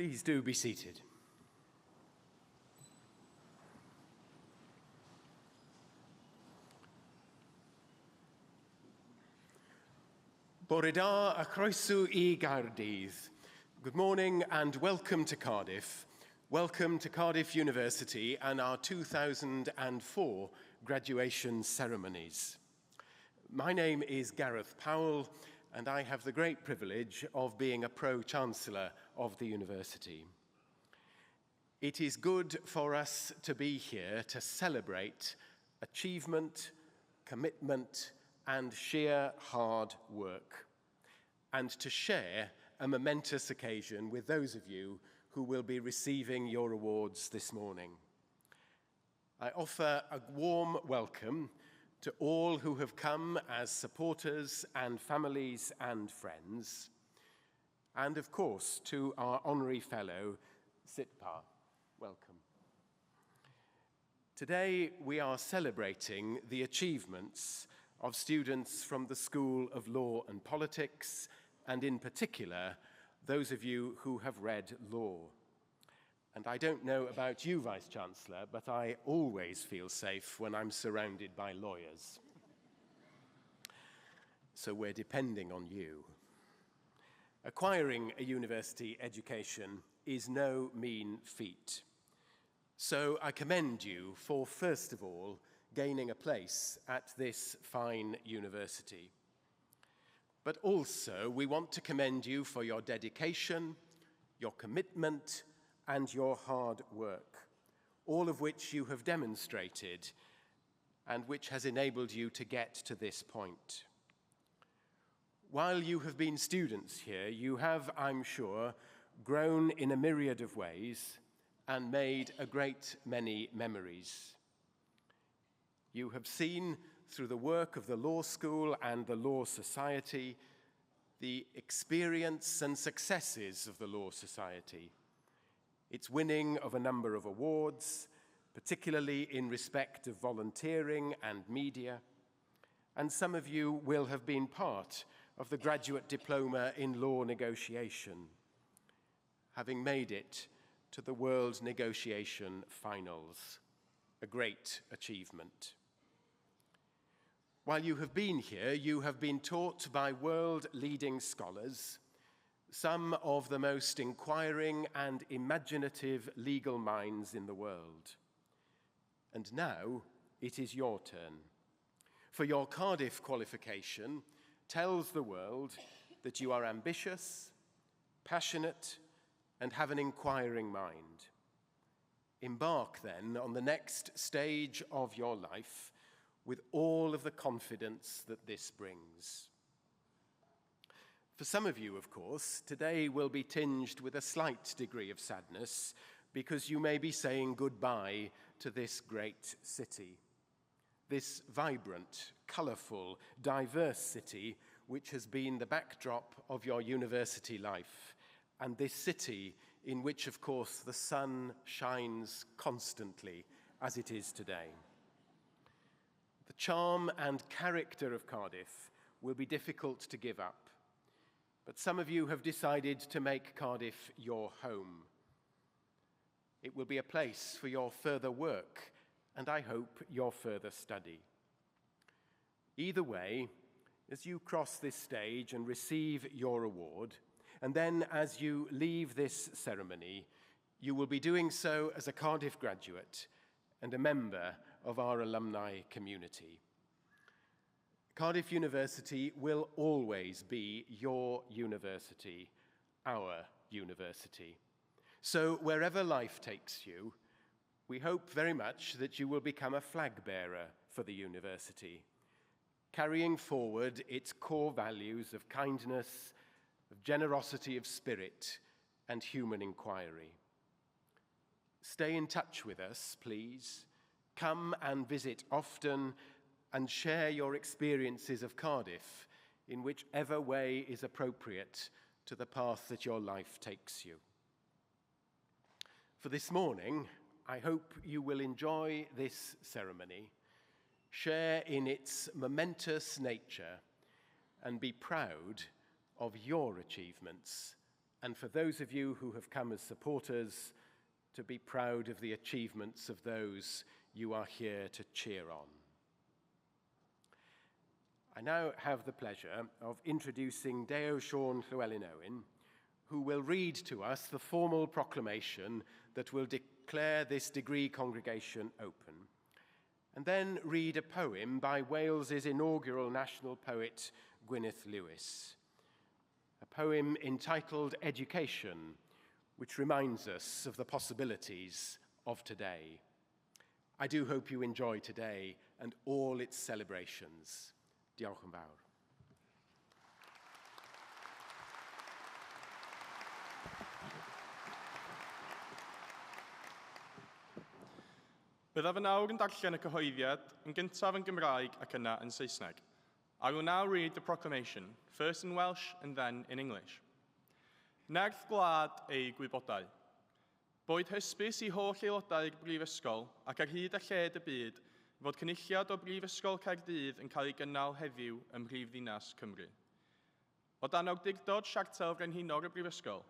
Please do be seated. Bore da a croeso I Gaerdydd. Good morning and welcome to Cardiff. Welcome to Cardiff University and our 2004 graduation ceremonies. My name is Gareth Powell and I have the great privilege of being a Pro-Chancellor of the university. It is good for us to be here to celebrate achievement, commitment, and sheer hard work, and to share a momentous occasion with those of you who will be receiving your awards this morning. I offer a warm welcome to all who have come as supporters and families and friends, and of course to our honorary fellow, Sitpa. Welcome. Today we are celebrating the achievements of students from the School of Law and Politics, and in particular, those of you who have read law. And I don't know about you, Vice-Chancellor, but I always feel safe when I'm surrounded by lawyers. So we're depending on you. Acquiring a university education is no mean feat. So I commend you for, first of all, gaining a place at this fine university. But also, we want to commend you for your dedication, your commitment, and your hard work, all of which you have demonstrated and which has enabled you to get to this point. While you have been students here, you have, I'm sure, grown in a myriad of ways and made a great many memories. You have seen through the work of the Law School and the Law Society the experience and successes of the Law Society, its winning of a number of awards, particularly in respect of volunteering and media, and some of you will have been part of the Graduate Diploma in Law Negotiation, having made it to the World Negotiation Finals, a great achievement. While you have been here, you have been taught by world-leading scholars, some of the most inquiring and imaginative legal minds in the world. And now it is your turn. For your Cardiff qualification tells the world that you are ambitious, passionate, and have an inquiring mind. Embark then on the next stage of your life with all of the confidence that this brings. For some of you, of course, today will be tinged with a slight degree of sadness because you may be saying goodbye to this great city, this vibrant, colourful, diverse city which has been the backdrop of your university life, and this city in which, of course, the sun shines constantly as it is today. The charm and character of Cardiff will be difficult to give up, but some of you have decided to make Cardiff your home. It will be a place for your further work and, I hope, your further study. Either way, as you cross this stage and receive your award, and then as you leave this ceremony, you will be doing so as a Cardiff graduate and a member of our alumni community. Cardiff University will always be your university, our university. So wherever life takes you, we hope very much that you will become a flag bearer for the university, carrying forward its core values of kindness, of generosity of spirit, and human inquiry. Stay in touch with us, please. Come and visit often and share your experiences of Cardiff in whichever way is appropriate to the path that your life takes you. For this morning, I hope you will enjoy this ceremony, share in its momentous nature, and be proud of your achievements and for those of you who have come as supporters, to be proud of the achievements of those you are here to cheer on. I now have the pleasure of introducing Deo Sean Llewellyn Owen, who will read to us the formal proclamation that will declare this degree congregation open, and then read a poem by Wales's inaugural national poet, Gwyneth Lewis, a poem entitled Education, which reminds us of the possibilities of today. I do hope you enjoy today and all its celebrations. Diolch yn fawr. Byddaf yn awr yn darllen y cyhoeddiad yn gyntaf yn Gymraeg ac yna yn Saesneg. I will now read the proclamation, first in Welsh and then in English. Nerth gwlad ei gwybodau. Boed hysbys i holl aelodau'r Brifysgol ac ar hyd a lled y byd fod cynulliad o Brifysgol Caerdydd yn cael ei gynnal heddiw ym Mhrifddinas Cymru. O dan awdurdod siartel frenhinol y Brifysgol,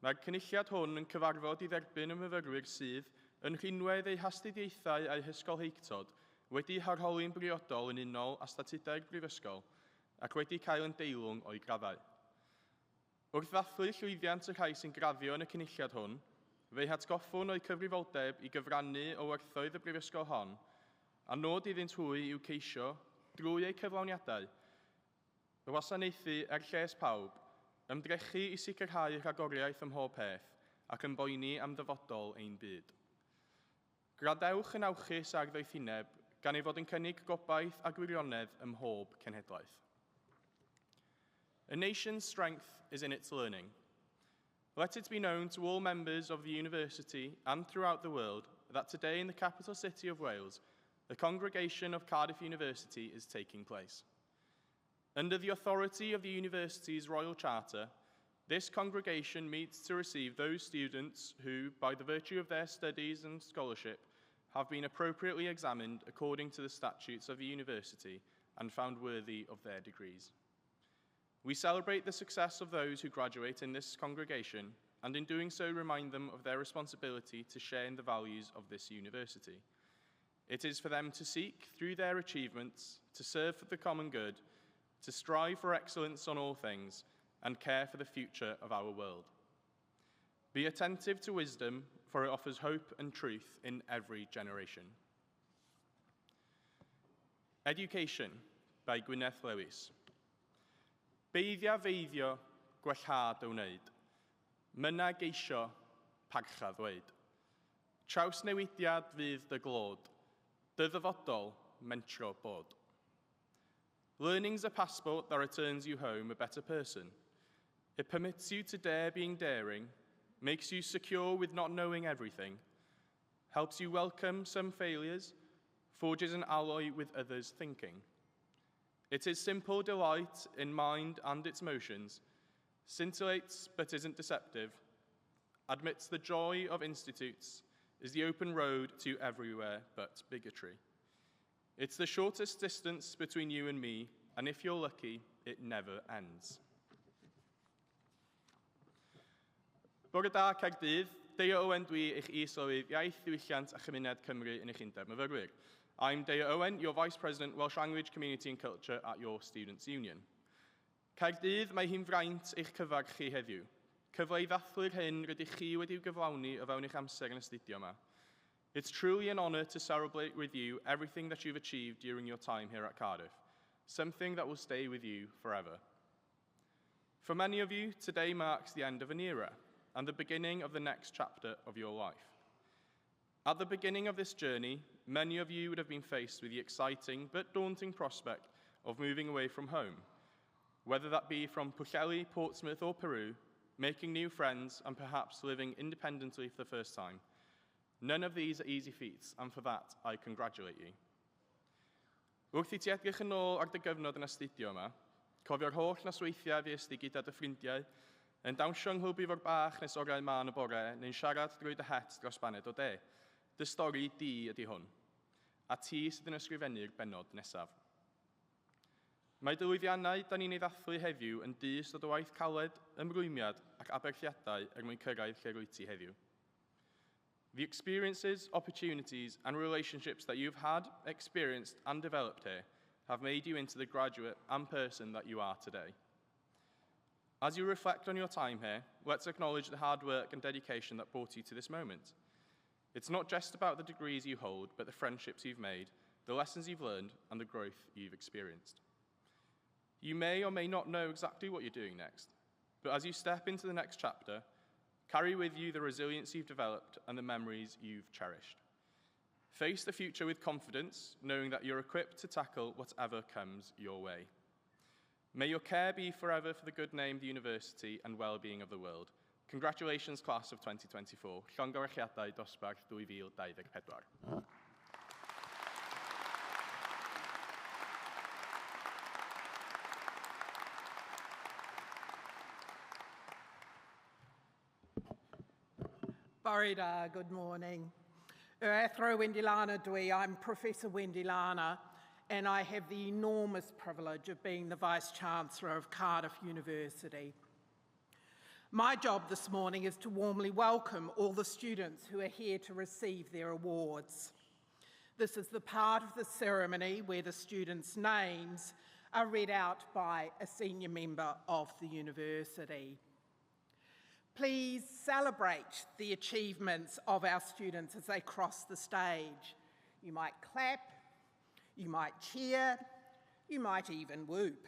mae'r cynulliad hwn yn cyfarfod i dderbyn y myfyrwyr sydd, yn rhinwedd eu hastudiaethau a'i hysgolheictod, wedi harholi'n briodol yn unol â statudau'r Brifysgol ac wedi cael yn deilwng o'i graddau. Wrth ddathlu llwyddiant y rhai sy'n graddio yn y cynulliad hwn, fe'i hatgoffwn o'i cyfrifoldeb i gyfrannu o werthoedd y Brifysgol hon, a nod iddynt hwy i'w ceisio, drwy eu cyflawniadau, y wasanaethu lles pawb, ymdrechu i sicrhau rhagoriaeth ym mhob peth ac yn boeni am ddyfodol ein byd. Gradewch yn awchus ag ddoethineb gan ei fod yn cynnig gobaith a gwirionedd ym mhob cenhedlaeth. A nation's strength is in its learning. Let it be known to all members of the university and throughout the world that today in the capital city of Wales, the congregation of Cardiff University is taking place. Under the authority of the university's Royal Charter, this congregation meets to receive those students who, by the virtue of their studies and scholarship, have been appropriately examined according to the statutes of the university and found worthy of their degrees. We celebrate the success of those who graduate in this congregation, and in doing so remind them of their responsibility to share in the values of this university. It is for them to seek, through their achievements, to serve for the common good, to strive for excellence on all things, and care for the future of our world. Be attentive to wisdom, for it offers hope and truth in every generation. Education by Gwyneth Lewis. Beiddia feiddio gwellhad o wneud. Myna geisio parcha ddweud. Traws newidiad fydd dy glod. Dy ddyfodol mentro bod. Learning's a passport that returns you home a better person. It permits you to dare being daring, makes you secure with not knowing everything, helps you welcome some failures, forges an alloy with others' thinking. It is simple delight in mind and its motions, scintillates but isn't deceptive, admits the joy of institutes, is the open road to everywhere but bigotry. It's the shortest distance between you and me, and if you're lucky, it never ends. Bore da Caerdydd, Deo Owen dwi eich is-lywydd iaith, diwylliant a chymuned Cymru yn eich undeb myfyrwyr. I'm Deo Owen, your Vice President, Welsh Language, Community and Culture at your Students' Union. Caerdydd, mae hi'n fraint eich cyfarch chi heddiw. Cyfle i ddathlu'r hyn rydych chi wedi'w gyflawni o fewn eich amser yn astudio yma. It's truly an honour to celebrate with you everything that you've achieved during your time here at Cardiff, something that will stay with you forever. For many of you, today marks the end of an era and the beginning of the next chapter of your life. At the beginning of this journey, many of you would have been faced with the exciting but daunting prospect of moving away from home, whether that be from Pwllheli, Portsmouth or Peru, making new friends and perhaps living independently for the first time. None of these are easy feats, and for that, I congratulate you. Wrth I ti edrych yn ôl ar dy gyfnod yn astudio yma, cofio'r holl nosweithiau fi ysdi gyda dy ffrindiau, yn dawnsio nghlwb ifor bach nes orau ma yn y bore, neu'n siarad drwy dy het dros baned o de. Dy stori di ydy hwn, a ti sydd yn ysgrifennu'r bennod nesaf. Mae diwydiannau da ni'n ei ddathlu heddiw yn dyst o dy waith caled, ymrwymiad ac aberthiadau mwyn cyrraedd lle rwyt ti heddiw. The experiences, opportunities and relationships that you've had, experienced and developed here have made you into the graduate and person that you are today. As you reflect on your time here, let's acknowledge the hard work and dedication that brought you to this moment. It's not just about the degrees you hold, but the friendships you've made, the lessons you've learned, and the growth you've experienced. You may or may not know exactly what you're doing next, but as you step into the next chapter, carry with you the resilience you've developed and the memories you've cherished. Face the future with confidence, knowing that you're equipped to tackle whatever comes your way. May your care be forever for the good name of the university and well-being of the world. Congratulations, class of 2024. Llongyfarchiadau dosbarth 2024. Barida, good morning. Athro Wendilana Dwi, I'm Professor Wendilana, and I have the enormous privilege of being the Vice-Chancellor of Cardiff University. My job this morning is to warmly welcome all the students who are here to receive their awards. This is the part of the ceremony where the students' names are read out by a senior member of the university. Please celebrate the achievements of our students as they cross the stage. You might clap, you might cheer, you might even whoop.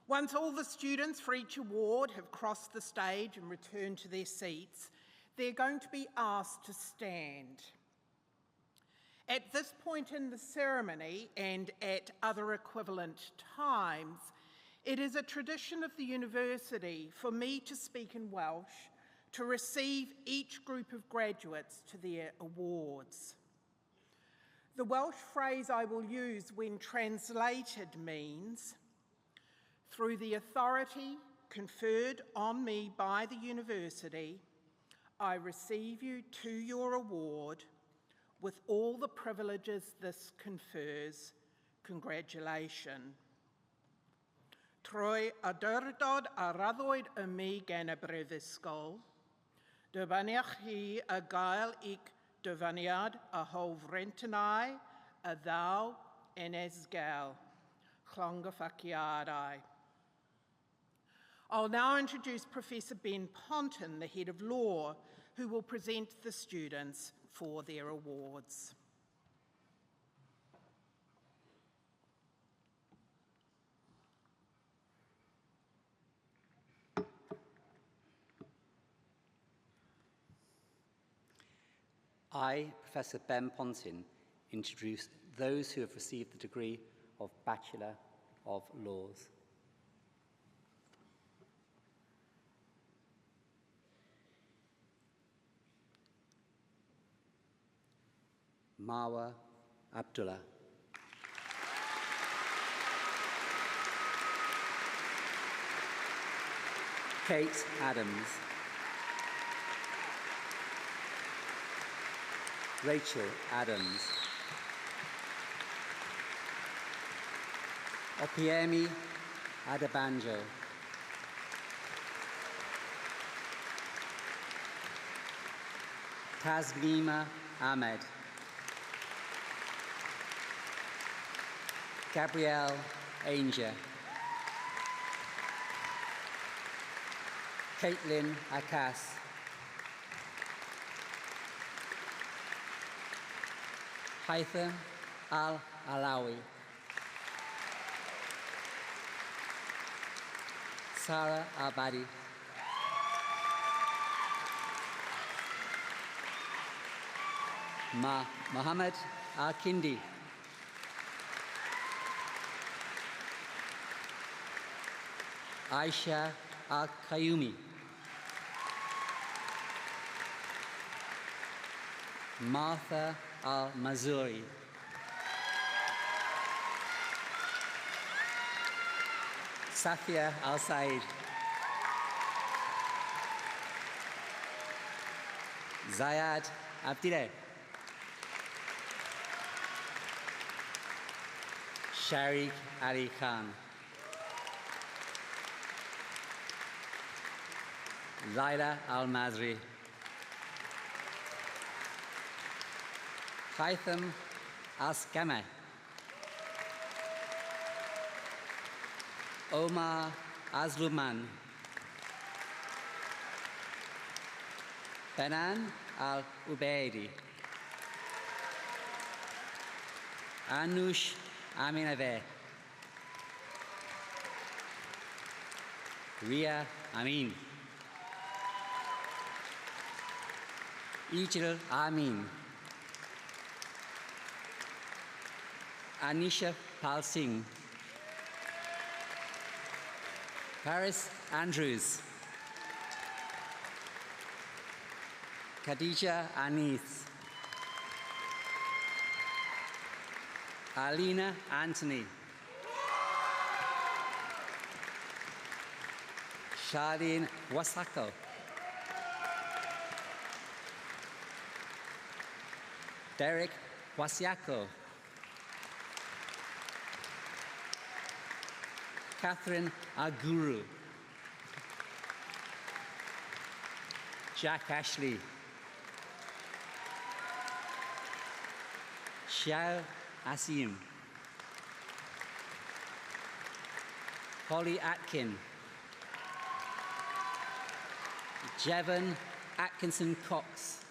Once all the students for each award have crossed the stage and returned to their seats, they're going to be asked to stand. At this point in the ceremony and at other equivalent times, it is a tradition of the university for me to speak in Welsh to receive each group of graduates to their awards. The Welsh phrase I will use when translated means, through the authority conferred on me by the university, I receive you to your award with all the privileges this confers. Congratulations. Trwy adurdod a raddwyd y mi gen y brifysgol, dyfaniach chi a gael i'ch dyfaniad a hofrentenau a ddaw enesgel, llongyffaciadau. I'll now introduce Professor Ben Ponton, the Head of Law, who will present the students for their awards. I, Professor Ben Ponton, introduce those who have received the degree of Bachelor of Laws. Marwa Abdullah. Kate Adams. Rachel Adams. Opiemi Adebanjo. Taslima Ahmed. Gabrielle Ainger. Caitlin Akas. Haitham Al-Alawi. Sarah Abadi. Mohammed Al-Kindi. Aisha Al-Kayumi. Martha Al-Mazuri. Safia Al-Said. Zayad Abdillah. Sharik Ali Khan, Laila Al-Mazri, Haitham Askameh, Omar Azluman, Benan Al-Ubaidi, Anush Aminaveh, Ria Amin, Ijil Amin, Anisha Pal Singh, Paris Andrews, Khadija Anis, Alina Anthony, Charlene Wasako, Derek Wasiako, Catherine Aguru, Jack Ashley, Xiao Asim, Holly Atkin, Jevon Atkinson Cox,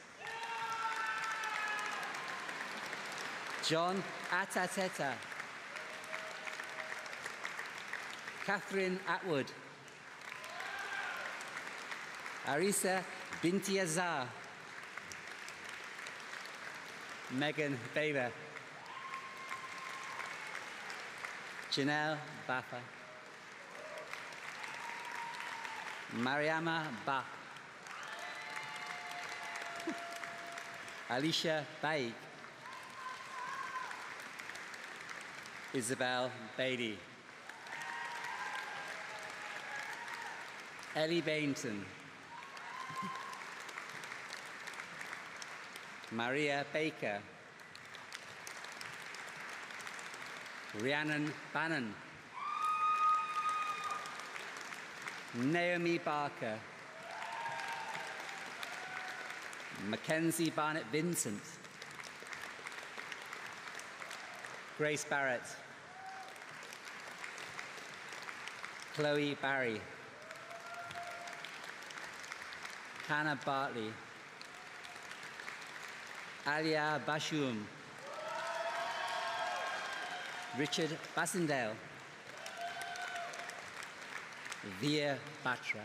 John Atateta, Catherine Atwood, Arisa Binti Azar, Megan Baylor, Janelle Baffa, Mariama Ba, Alicia Baig, Isabel Beatty, Ellie Bainton, Maria Baker, Rhiannon Bannon, Naomi Barker, Mackenzie Barnett Vincent, Grace Barrett, Chloe Barry, Hannah Bartley, Alia Bashum, Richard Bassendale, Via Batra,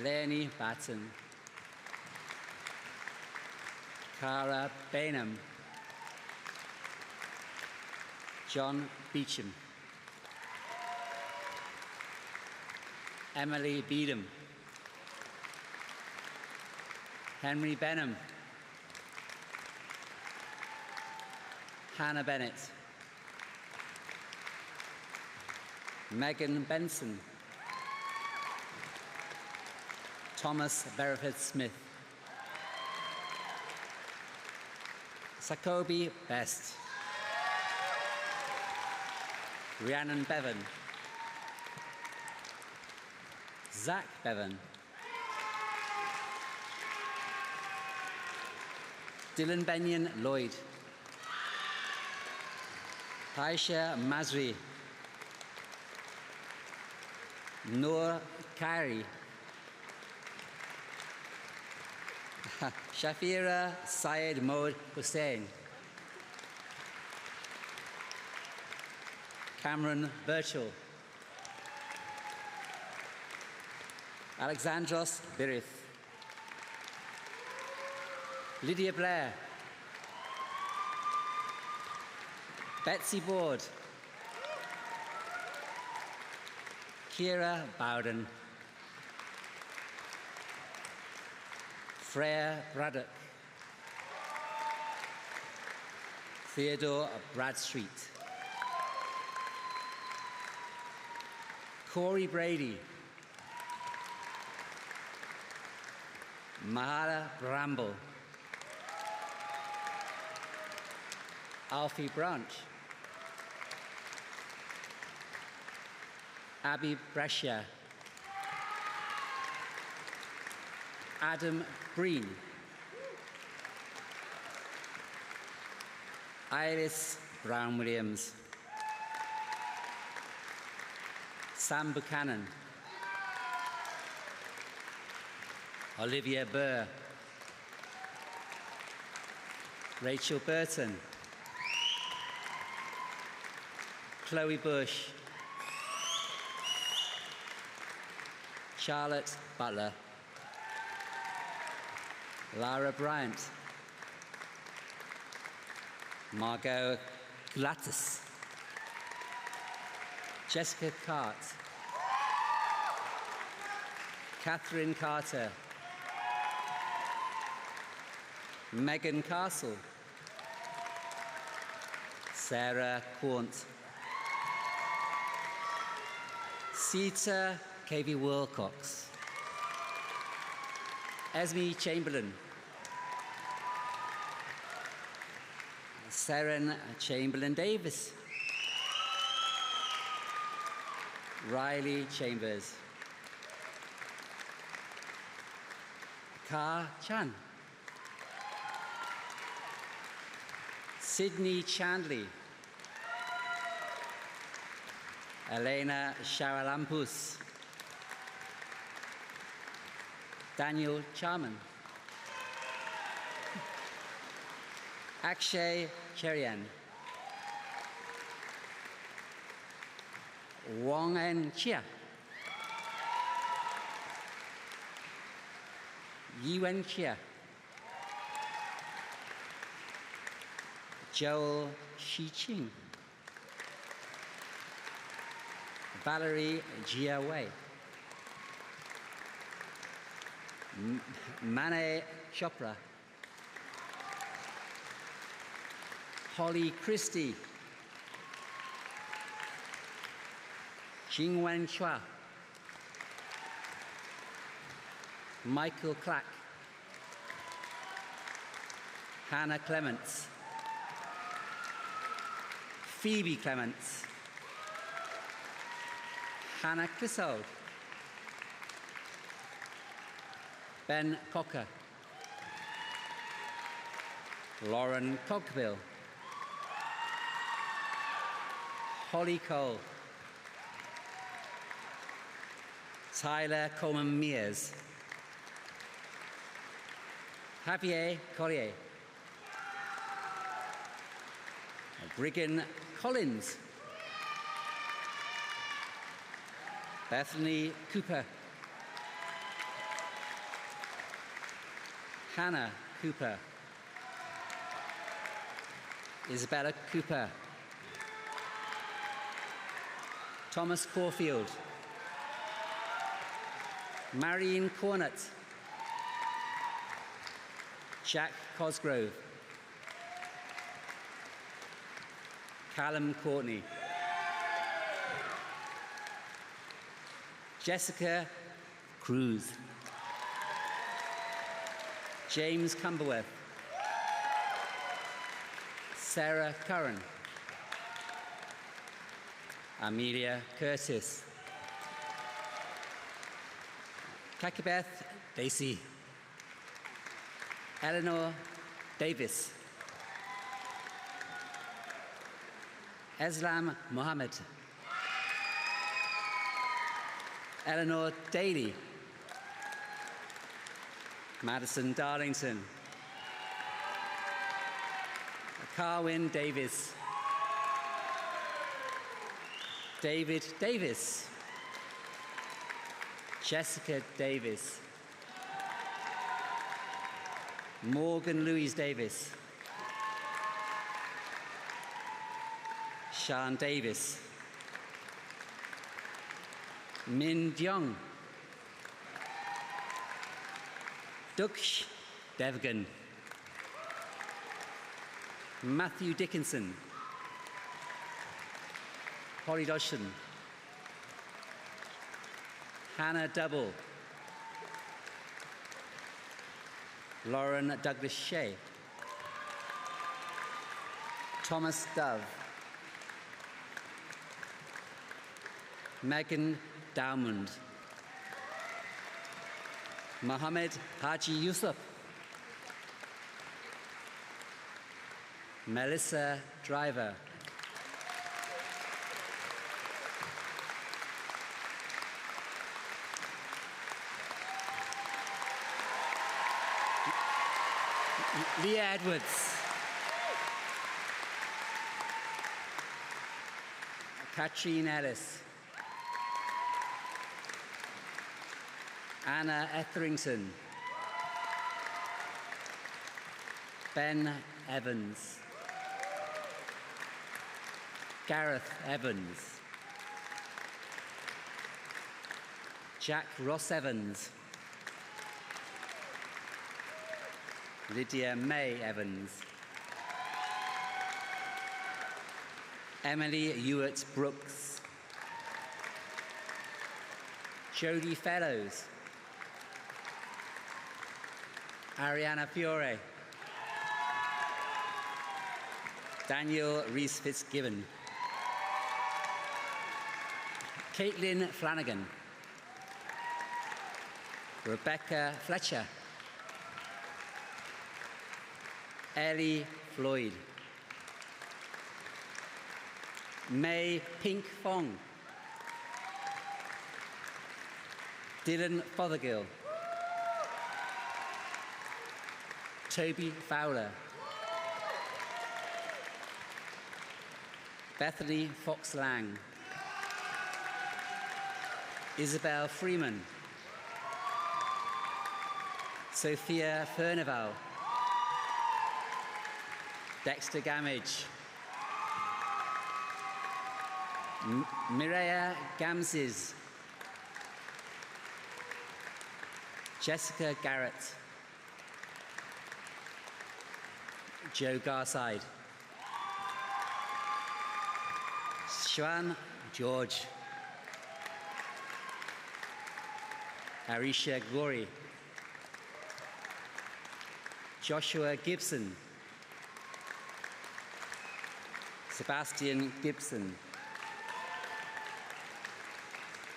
Lenny Batten, Cara Bainham, John Beecham, Emily Beedham, Henry Benham, Hannah Bennett, Megan Benson, Thomas Bereford Smith, Sakobi Best, Rhiannon Bevan, Zach Bevan, Dylan Benyon Lloyd, Aisha Mazri, Noor Kari, Shafira Syed Mohd Hussain, Cameron Birchall, Alexandros Birith, Lydia Blair, Betsy Ward, Kira Bowden, Freya Braddock, Theodore Bradstreet, Corey Brady, Mahala Bramble, Alfie Branch, Abby Brescia, Adam Breen, Iris Brown-Williams, Sam Buchanan, Olivia Burr, Rachel Burton, Chloe Bush, Charlotte Butler, Lara Bryant, Margot Glattis, Jessica Cart, Catherine Carter, Megan Castle, Sarah Quant, Sita K.V. Wilcox, Esme Chamberlain, Seren Chamberlain Davis, Riley Chambers, Ka Chan, Sydney Chandley, Elena Charalampus, Daniel Charman, Akshay Cherian, Wong En Chia, Yuen Chia, Joel Shi-Ching, Valerie Jia Wei, Mane Chopra, Holly Christie, Jingwen Chua, Michael Clack, Hannah Clements, Phoebe Clements, Hannah Clissold, Ben Cocker, Lauren Cogbill, Holly Cole, Tyler Coleman Mears, Javier Collier, Brigham Collins, Bethany Cooper, Hannah Cooper, Isabella Cooper, Thomas Caulfield, Marion Cornett, Jack Cosgrove, Callum Courtney, Jessica Cruz, James Cumberworth, Sarah Curran, Amelia Curtis, Kakibeth Dacey, Eleanor Davis, Eslam Mohammed, Eleanor Daly, Madison Darlington, Carwyn Davis, David Davis, Jessica Davis, Morgan Louise Davis, Sean Davis, Min Jeong, Duksh Devgan, Matthew Dickinson, Holly Dodson, Hannah Double, Lauren Douglas Shea, Thomas Dove. Megan Dowmond. Mohammed Haji Yusuf. Melissa Driver. Leah Edwards. Katrine Ellis. Anna Etherington. Ben Evans. Gareth Evans. Jack Ross Evans. Lydia May Evans. Emily Ewart Brooks. Jodie Fellows. Ariana Fiore. Daniel Reese Fitzgibbon. Caitlin Flanagan. Rebecca Fletcher. Ellie Floyd. May Pink Fong. Dylan Fothergill. Toby Fowler. Bethany Fox Lang. Isabel Freeman. Sophia Furnival. Dexter Gamage. Mireya Gamses. Jessica Garrett. Joe Garside. Shwan George. Arisha Gori. Joshua Gibson. Sebastian Gibson.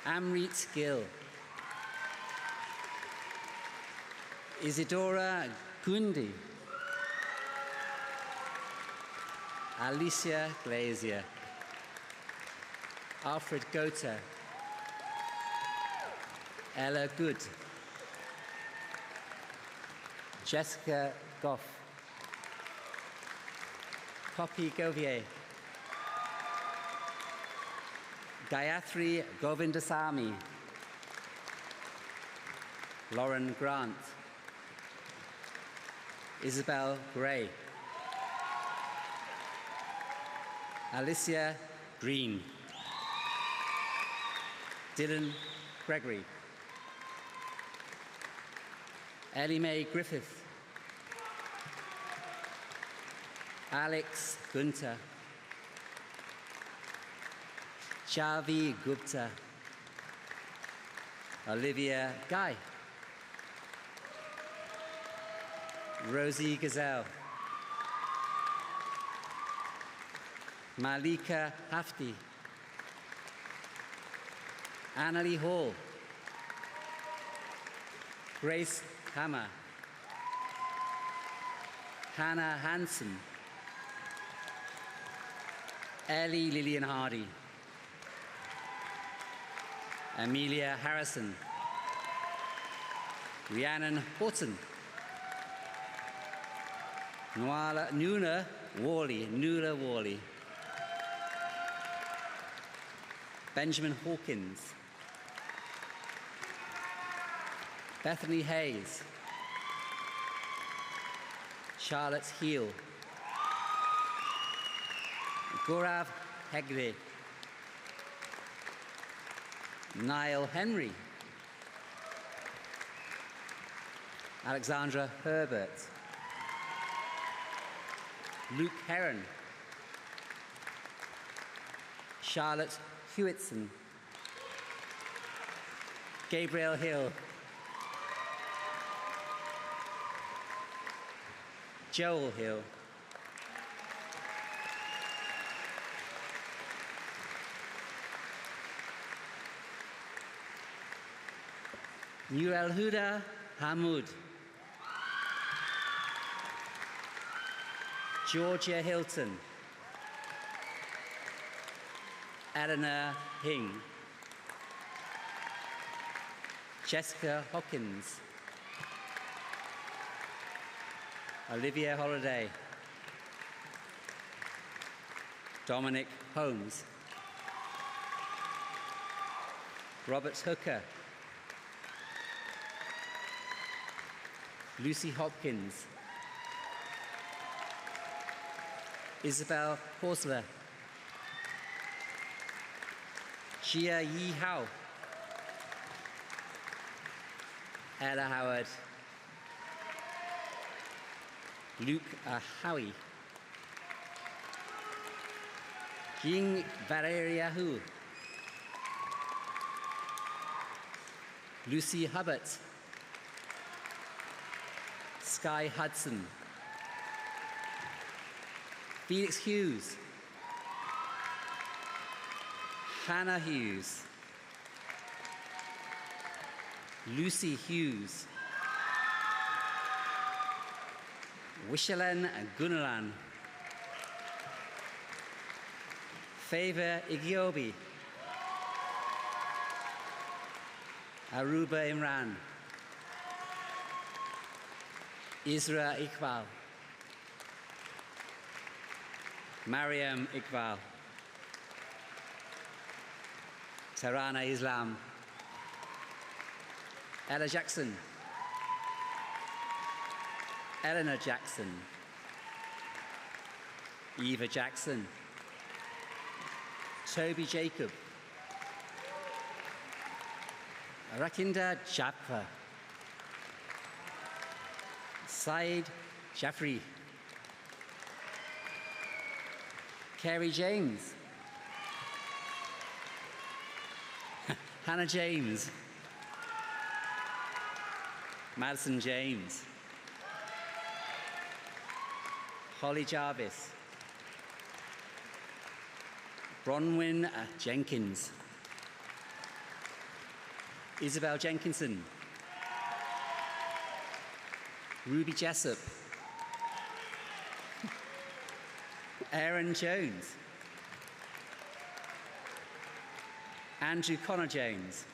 Amrit Gill. Isidora Gundi. Alicia Glazier. Alfred Gota. Ella Good. Jessica Goff. Poppy Govier. Gayatri Govindasamy. Lauren Grant. Isabel Gray. Alicia Green. Dylan Gregory. Ellie Mae Griffith. Alex Gunter. Shavi Gupta. Olivia Guy. Rosie Gazelle. Malika Hafti. Annalie Hall. Grace Hammer. Hannah Hansen. Ellie Lillian Hardy. Amelia Harrison. Rhiannon Horton. Nula Worley. Benjamin Hawkins. Bethany Hayes. Charlotte Heel. Gaurav Hegde. Niall Henry. Alexandra Herbert. Luke Heron. Charlotte Hewitson. Gabriel Hill. Joel Hill. Nur El Huda Hamoud. Georgia Hilton. Eleanor Hing. Jessica Hawkins. Olivia Holiday. Dominic Holmes. Robert Hooker. Lucy Hopkins. Isabel Horsler. Jia Yi Hao. Ella Howard. Luke Howie. Jing Valeria Hu. Lucy Hubbard. Sky Hudson. Felix Hughes. Hannah Hughes. Lucy Hughes. Wishalen Gunalan. Favor Igiobi. Aruba Imran. Isra Iqbal. Mariam Iqbal. Tarana Islam. Ella Jackson. Eleanor Jackson. Eva Jackson. Toby Jacob. Rakinda Jaffa. Said Jaffrey. Carrie James. Hannah James. Madison James. Holly Jarvis. Bronwyn Jenkins. Isabel Jenkinson. Ruby Jessup. Aaron Jones. Andrew Connor Jones.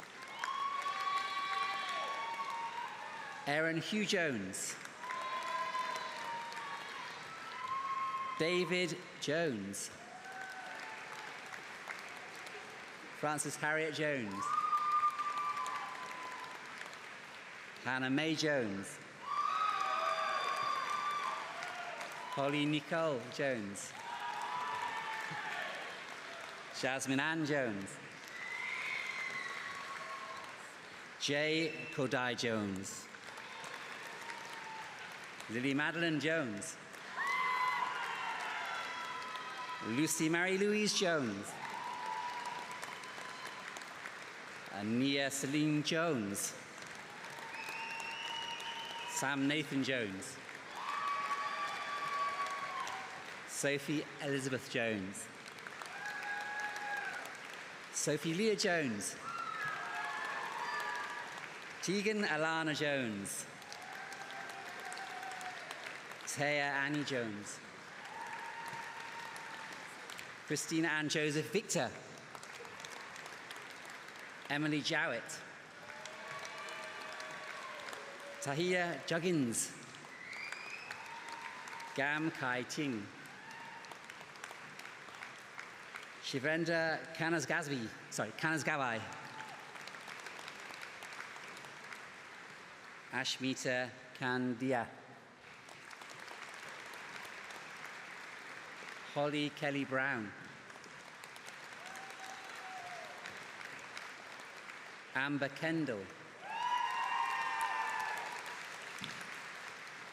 Aaron Hugh Jones. David Jones. Frances Harriet Jones. Hannah Mae Jones. Holly Nicole Jones. Jasmine Ann Jones. Jay Kodai Jones. Lily Madeline Jones. Lucy Mary Louise Jones. Ania Celine Jones. Sam Nathan Jones. Sophie Elizabeth Jones. Sophie Leah Jones. Tegan Alana Jones. Taya Annie Jones. Christina Ann Joseph Victor. Emily Jowett. Tahia Juggins. Gam Kai Ting. Shivendra Kanasgavai. Ashmita Kandia. Holly Kelly Brown. Amber Kendall.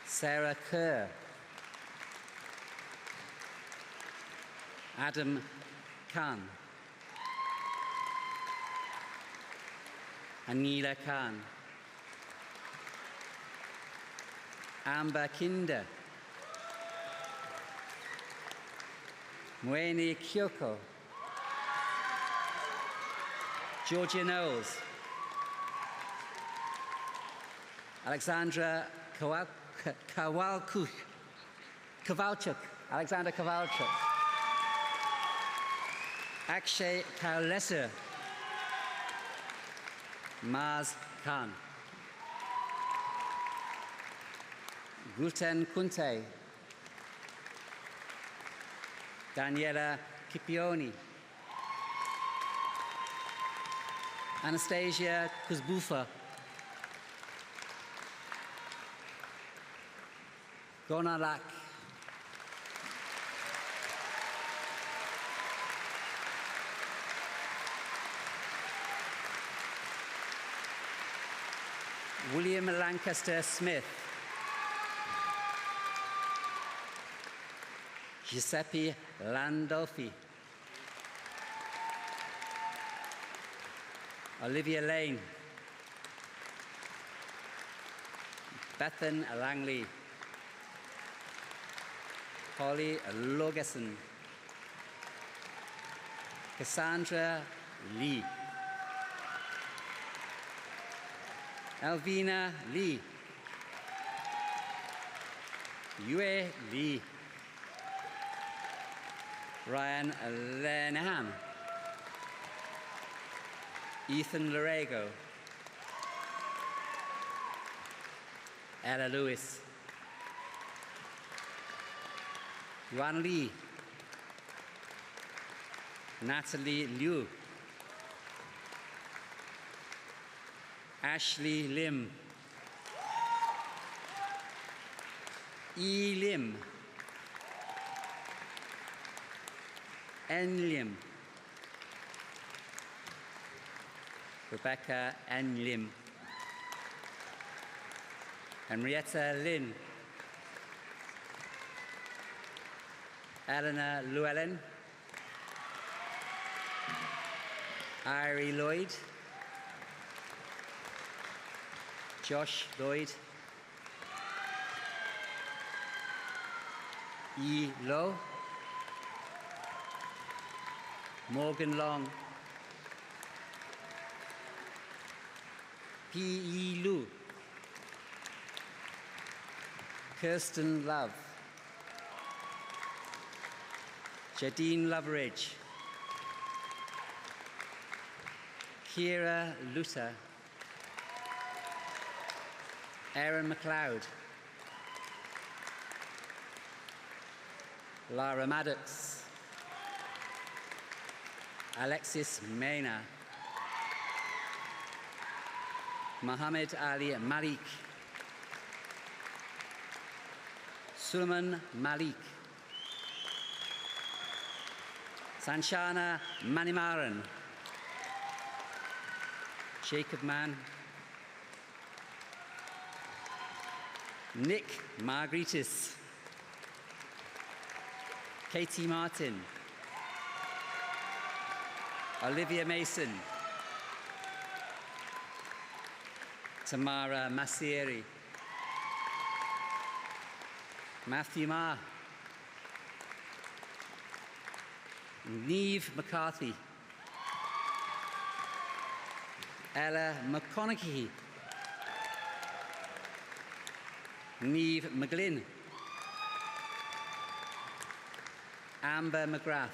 Sarah Kerr. Adam Khan. Anila Khan. Amber Kinder. Mweni Kyoko. Georgia Knowles. Alexandra Kowalczuk. Alexander Kowalczuk. Akshay Kaulesar. Maz Khan. Gulten Kunte. Daniela Kipioni. Anastasia Kuzbufa. Gonalak. William Lancaster Smith. Giuseppe Landolfi. Olivia Lane. Bethan Langley. Holly Logeson. Cassandra Lee. Elvina Lee. Yue Lee. Ryan Lenahan. Ethan Larego. Ella Lewis. Yuan Lee. Natalie Liu. Ashley Lim. E. Lim. N. Lim. Rebecca N. Lim. Henrietta Lin. Eleanor Llewellyn. Irie Lloyd. Josh Lloyd. Yi Lo. Morgan Long. P.E. Lu. Kirsten Love. Jadine Loveridge. Kira Luta. Aaron McLeod. Lara Maddox. Alexis Mena. Mohammed Ali Malik. Suleiman Malik. Sanshana Manimaran. Jacob Mann. Nick Margaritis. Katie Martin. Olivia Mason. Tamara Masieri. Matthew Ma. Neve McCarthy. Ella McConaughey. Neve McGlynn. Amber McGrath.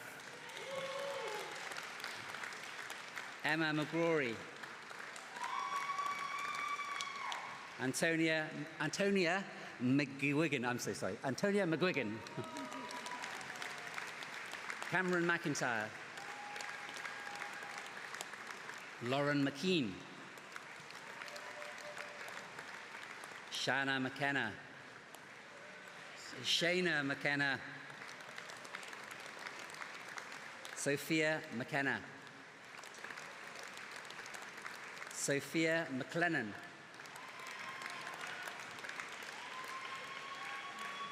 Emma McGrory. Antonia McGuigan, I'm so sorry. Antonia McGuigan. Cameron McIntyre. Lauren McKean. Shana McKenna. Shayna McKenna. Sophia McKenna. Sophia McLennan.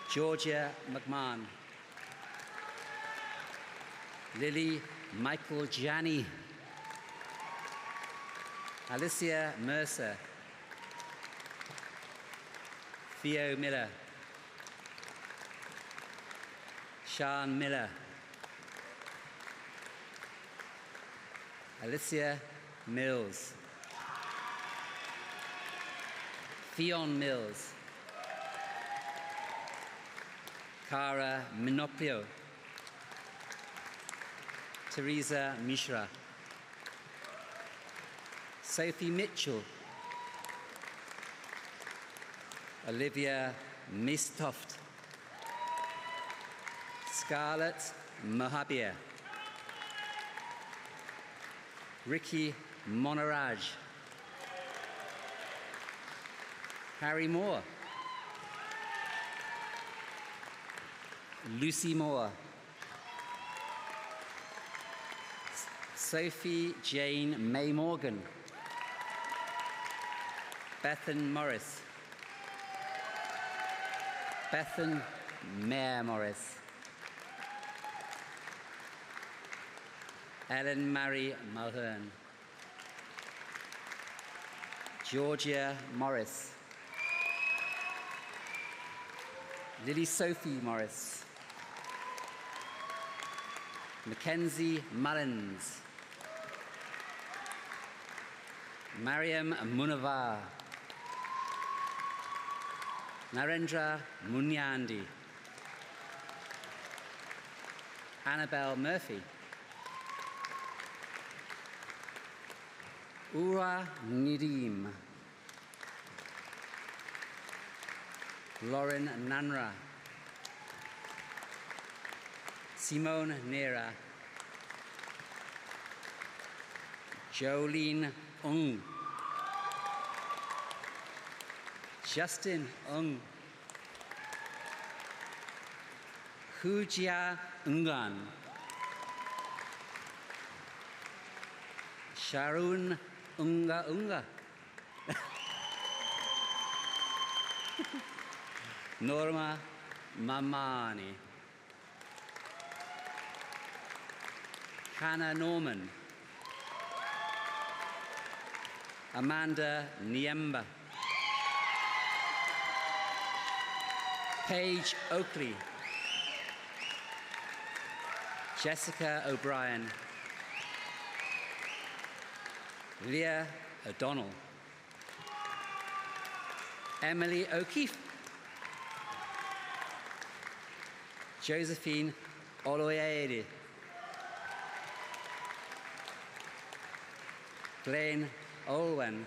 Georgia McMahon. Lily Michael Janney. Alicia Mercer. Theo Miller. Sean Miller. Alicia Mills. Fionn Mills, Cara Minoplio, Teresa Mishra, Sophie Mitchell, Olivia Mistoft, Scarlett Mohabir, Ricky Monaraj, Harry Moore, Lucy Moore, Sophie Jane May Morgan, Bethan Morris, Bethan Mayer Morris, Ellen Marie Mulhern, Georgia Morris, Lily Sophie Morris, Mackenzie Mullins, Mariam Munavar, Narendra Munyandi, Annabelle Murphy, Ura Nidim, Lauren Nanra, Simone Nera, Jolene Ung, Justin Ung, Hujia Ungan, Sharon Unga Unga, Norma Mamani, Hannah Norman, Amanda Niemba, Paige Oakley, Jessica O'Brien, Leah O'Donnell, Emily O'Keefe, Josephine Oloyede, Glenn Olwen,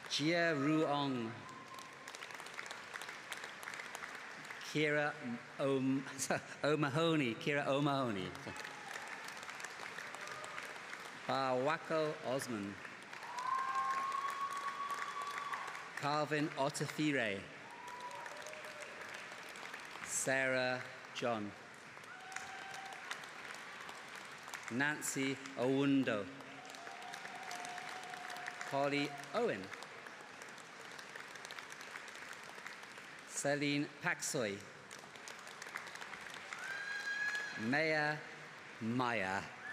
Jia Ruong, Kira O'Mahony, Bawako Osman, Calvin Otafire, Sarah John, Nancy Owundo, Holly Owen, Celine Paxoy, Maya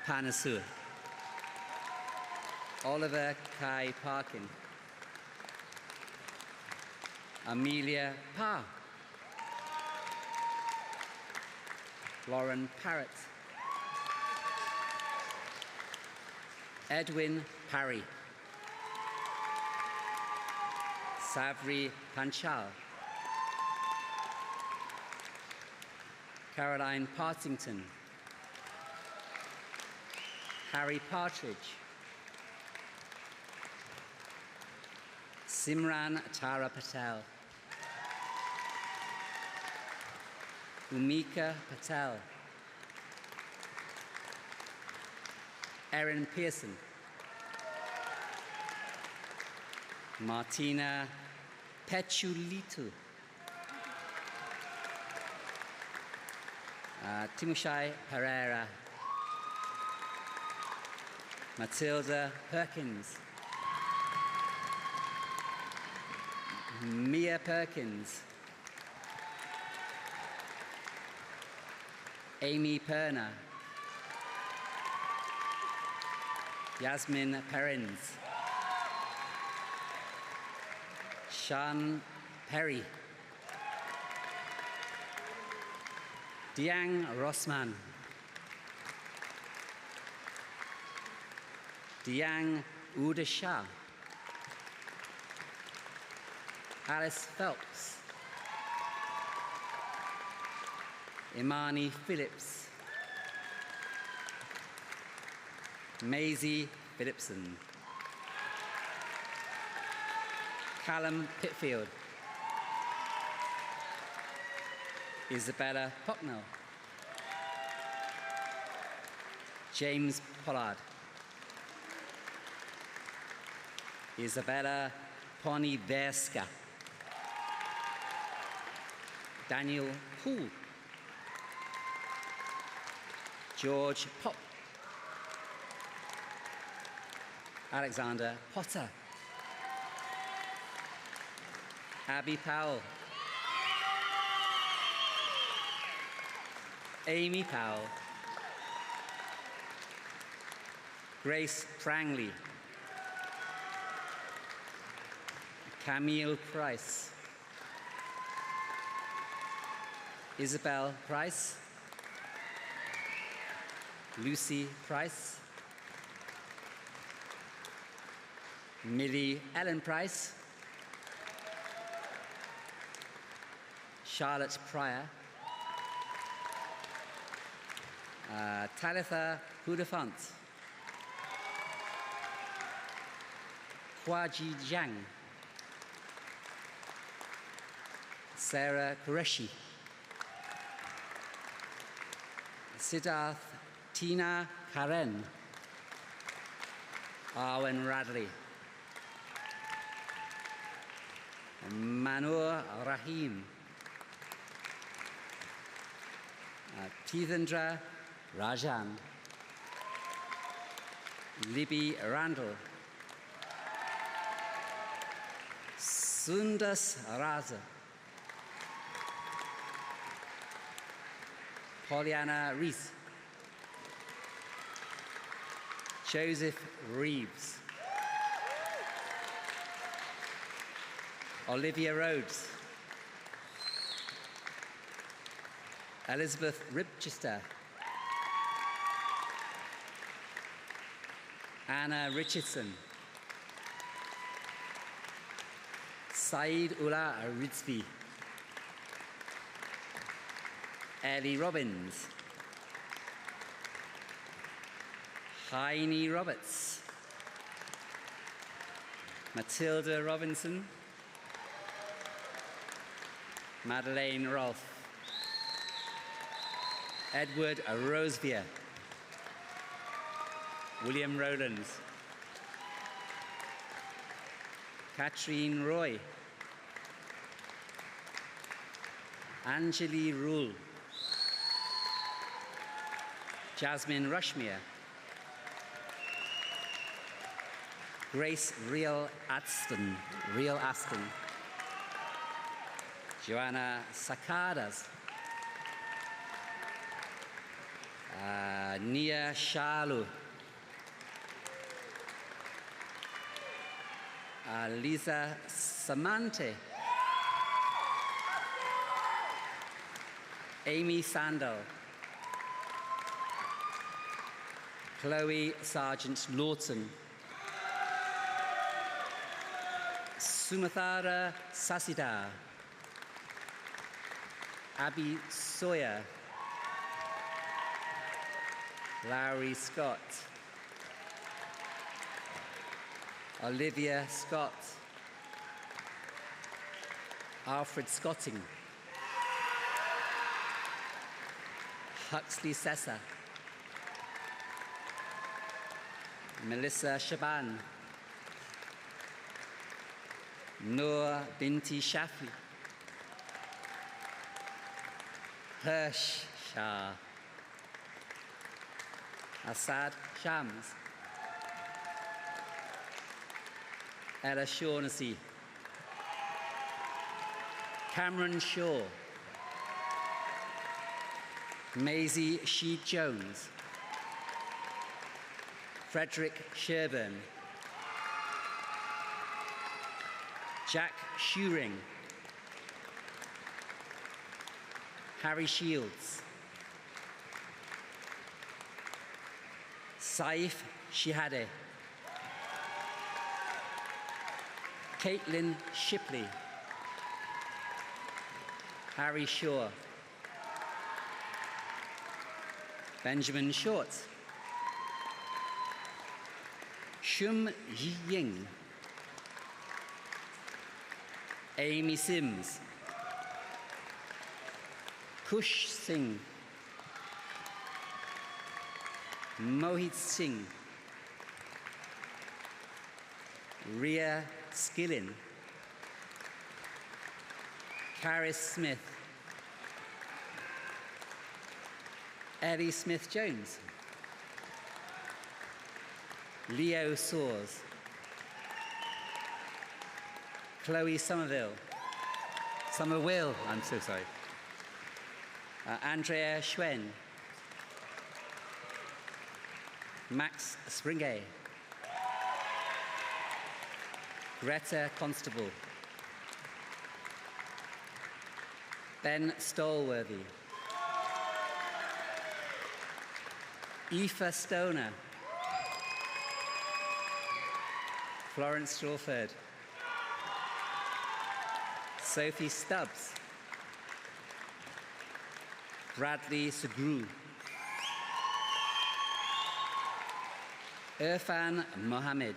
Panasur, Oliver Kai Parkin, Amelia Pa, Lauren Parrott, Edwin Parry, Savri Panchal, Caroline Partington, Harry Partridge, Simran Tara Patel, Umika Patel, Erin Pearson, Martina Pechulitu, Timoshai Pereira, Matilda Perkins, Mia Perkins, Amy Perna, Yasmin Perrins, Sean Perry, Diang Rossman, Diang Udashah, Alice Phelps, Imani Phillips, Maisie Phillipson, Callum Pitfield, Isabella Pocknell, James Pollard, Isabella Poniverska, Daniel Poole, George Pop, Alexander Potter, Abby Powell, Amy Powell, Grace Prangley, Camille Price, Isabel Price, Lucy Price, Millie Ellen Price, Charlotte Pryor, Talitha Hudafant, Huaji Zhang, Sarah Qureshi, Siddharth Tina Karen, Arwen Radley, Manur Rahim, Tithendra Rajan, Libby Randall, Sundas Raza, Pollyanna Reese, Joseph Reeves, Olivia Rhodes, Elizabeth Ribchester, Anna Richardson, Saeed Ullah Rizvi, Ellie Robbins, Heine Roberts, Matilda Robinson, Madeleine Rolfe, Edward Rosevier, William Rowlands, Katrine Roy, Anjali Rule, Jasmine Rushmere, Grace Real Aston, Joanna Sakadas, Nia Shalu, Lisa Samante, Amy Sandel, Chloe Sargent Lawton, Sumathara Sasidar, Abby Sawyer, Larry Scott, Olivia Scott, Alfred Scotting, Huxley Sessa, Melissa Shaban, Noor Binti Shafi, Hirsch Shah, Assad Shams, Ella Shaughnessy, Cameron Shaw, Maisie Sheed Jones, Frederick Sherburn, Jack Shuring, Harry Shields, Saif Shihade, Caitlin Shipley, Harry Shaw, Benjamin Short, Shum Ying, Amy Sims, Kush Singh, Mohit Singh, Ria Skillin, Caris Smith, Ellie Smith-Jones, Leo Soares, Chloe Somerville, I'm so sorry, Andrea Schwen, Max Springay, Greta Constable, Ben Stolworthy, Aoife Stoner, Florence Strawford, Sophie Stubbs, Bradley Sagru, Irfan Mohammed,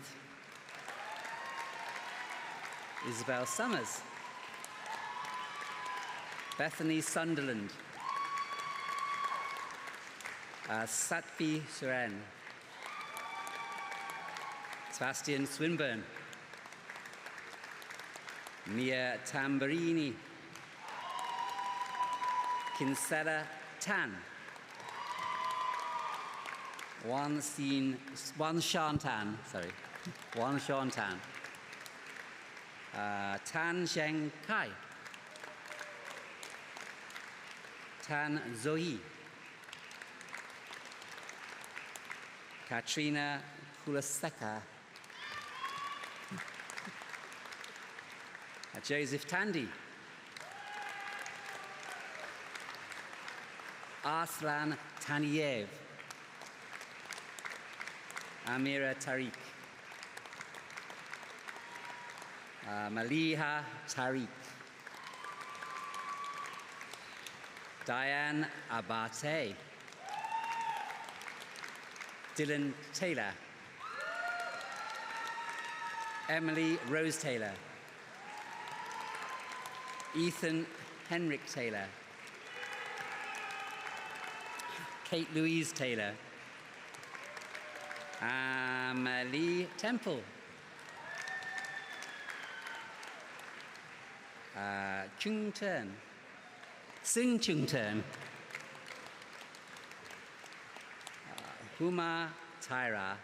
Isabel Summers, Bethany Sunderland, Satvi Suren, Sebastian Swinburne, Mia Tamburini, Kinsella Tan, Wan Shan Tan, Tan Zheng Kai, Tan Zoe, Katrina Kulaseka, Joseph Tandy, Arslan Taniev, Amira Tariq, Maliha Tariq, Diane Abate, Dylan Taylor, Emily Rose Taylor, Ethan Henrik Taylor, Kate Louise Taylor, Amelie Temple, Chung Turn, Sing Chung Turn, Huma Tyra,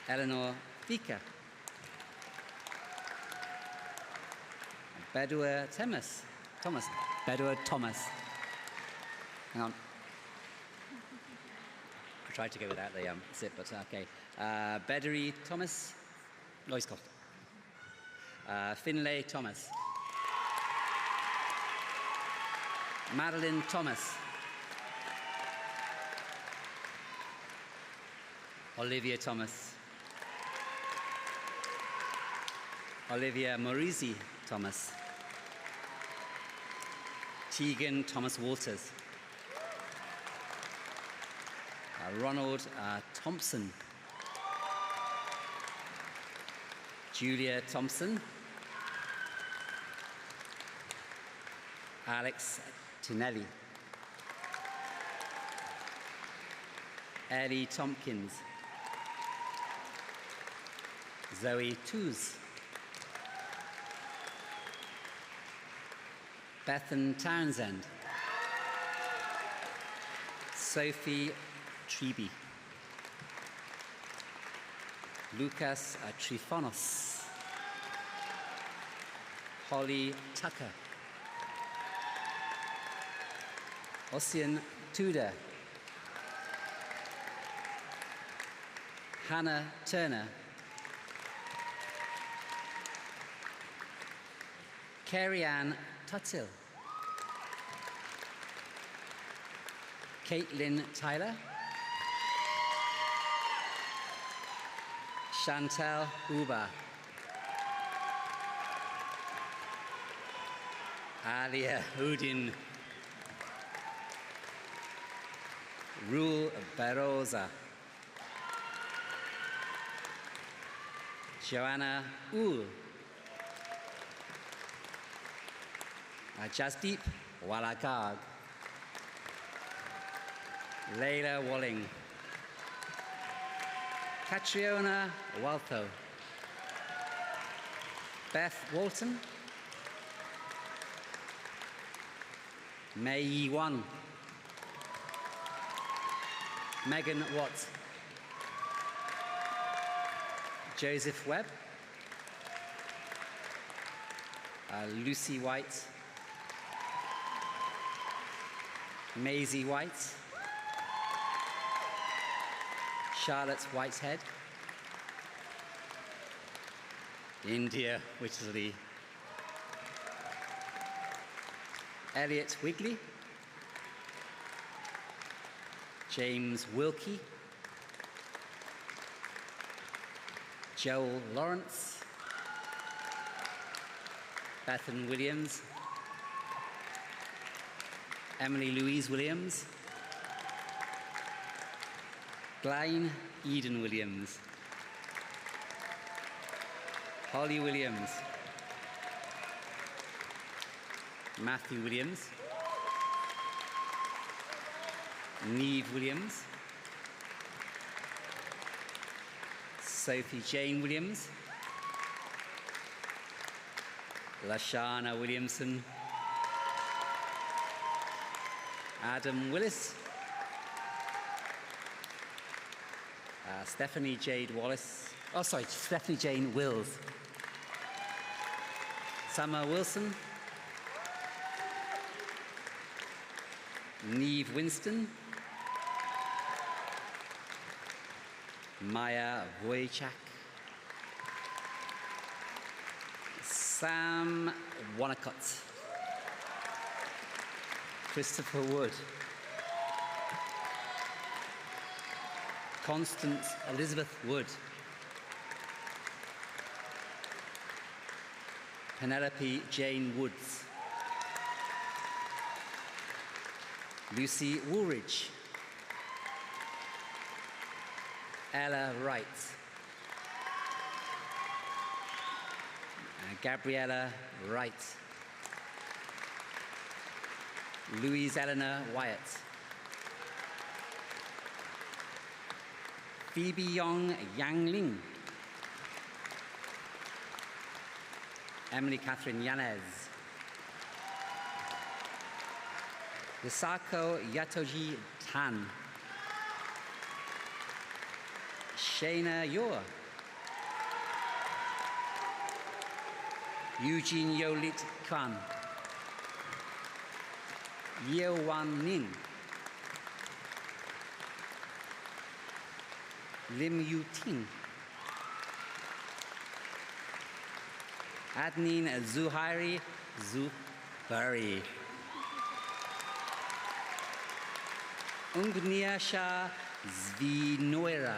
Eleanor Vika, Bedouin Thomas. Hang on. I tried to go without the zip, but okay. Bedouin Thomas, Loiscott. Finlay Thomas. Madeline Thomas. Olivia Thomas. Olivia Morisi Thomas. Tegan Thomas Walters. Ronald Thompson. Julia Thompson. Alex Tinelli. Ellie Tompkins. Zoe Toos. Bethan Townsend. Sophie Tribi. Lucas Trifonos. Holly Tucker. Ossian Tudor. Hannah Turner. Carrie-Anne Tutsil. Caitlin Tyler. Chantal Huber. Alia Udin. Rule Baroza. Joanna Ul. Jasdeep Walagag. Leila Walling. Catriona Waltho. Beth Walton. Mei Yi Wan. Megan Watt. Joseph Webb. Lucy White. Maisie White. Charlotte Whitehead. India Whittley. Elliot Wigley. James Wilkie. Joel Lawrence. Bethan Williams. Emily Louise Williams. Glyne Eden Williams. Holly Williams. Matthew Williams. Neve Williams. Sophie Jane Williams. Lashana Williamson. Adam Willis. Stephanie Jade Wallace. Oh, sorry, Stephanie Jane Wills. Summer Wilson. Neve Winston. Maya Wojciak. Sam Wanacott. Christopher Wood. Constance Elizabeth Wood. Penelope Jane Woods. Lucy Woolridge. Ella Wright. Gabriella Wright. Louise Eleanor Wyatt. Phoebe Yong Yang Ling. Emily Catherine Yanez. Yasako Yatoji Tan. Shayna Yor. Eugene Yolit Kwan. Yeo Wan Ning. Lim Yu Ting. Adnin Zuhairi Zubari. Ungniasha Zvinoira.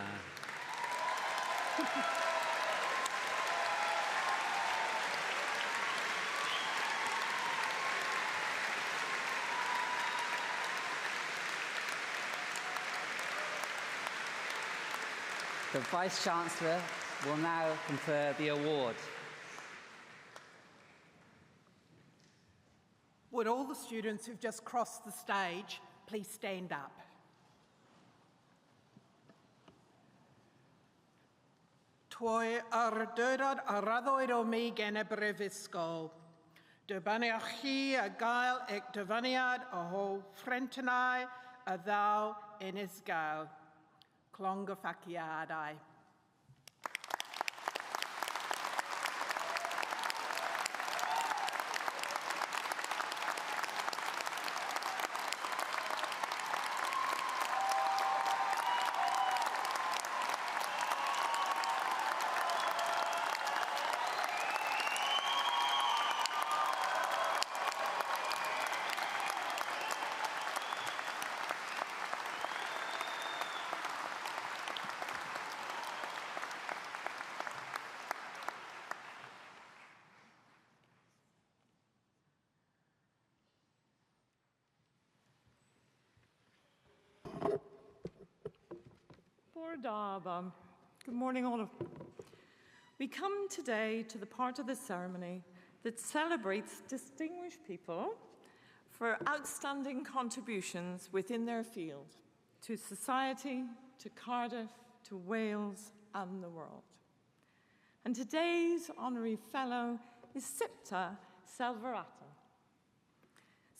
The Vice-Chancellor will now confer the award. Would all the students who've just crossed the stage please stand up? Toi ardyrad a raddoed o mi gen y brifysgol. Dybaniach chi a gael ec dyfaniad o ho ffrentenau a ddaw yn ysgael. Clongoffaciadau. Tordaba. Good morning, all of you. We come today to the part of the ceremony that celebrates distinguished people for outstanding contributions within their field to society, to Cardiff, to Wales, and the world. And today's honorary fellow is Sipta Selvarata.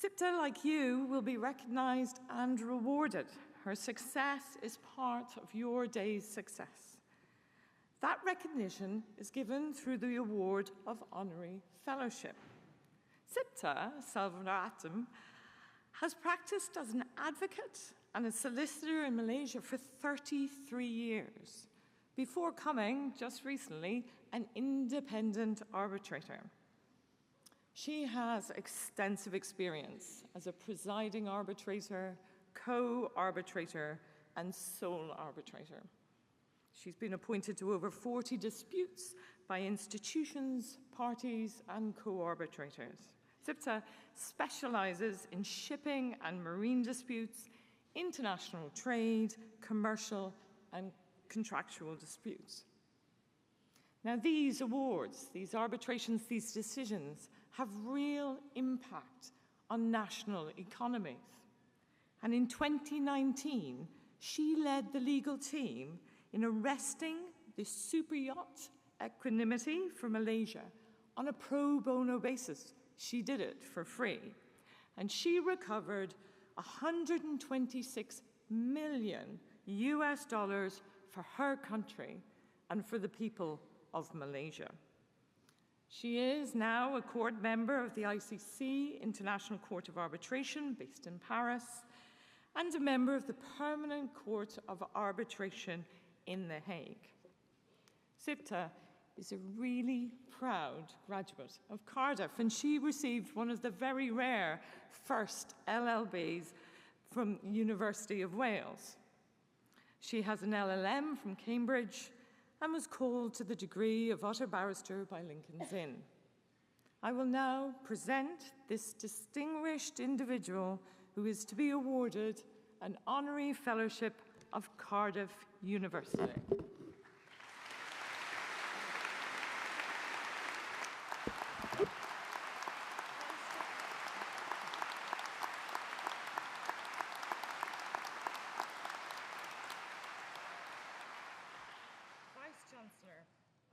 Sipta, like you, will be recognized and rewarded. Her success is part of your day's success. That recognition is given through the award of honorary fellowship. Sipta Selvarata has practiced as an advocate and a solicitor in Malaysia for 33 years, before coming, just recently, an independent arbitrator. She has extensive experience as a presiding arbitrator, co-arbitrator, and sole arbitrator. She's been appointed to over 40 disputes by institutions, parties, and co-arbitrators. Sipta specializes in shipping and marine disputes, international trade, commercial, and contractual disputes. Now, these awards, these arbitrations, these decisions have real impact on national economies. And in 2019, she led the legal team in arresting the super yacht Equanimity for Malaysia on a pro bono basis. She did it for free. And she recovered $126 million for her country and for the people of Malaysia. She is now a court member of the ICC, International Court of Arbitration, based in Paris, and a member of the Permanent Court of Arbitration in The Hague. Sipta is a really proud graduate of Cardiff, and she received one of the very rare first LLBs from University of Wales. She has an LLM from Cambridge and was called to the degree of Utter Barrister by Lincoln's Inn. I will now present this distinguished individual who is to be awarded an honorary fellowship of Cardiff University. Vice-Chancellor,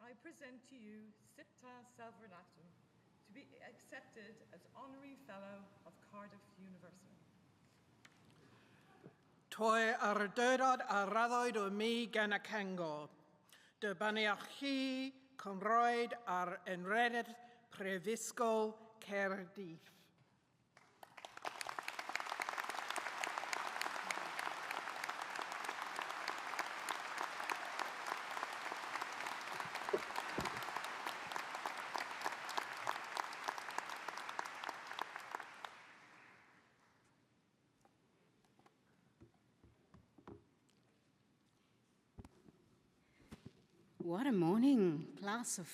I present to you Sipta Selvarata to be accepted as Honorary Fellow of Cardiff University. Toi ar dyrod a raddwyd o mi gan y Cangor. Dy baniach chi conroed ar enredydd Prifysgol Caerdydd. What a morning, class of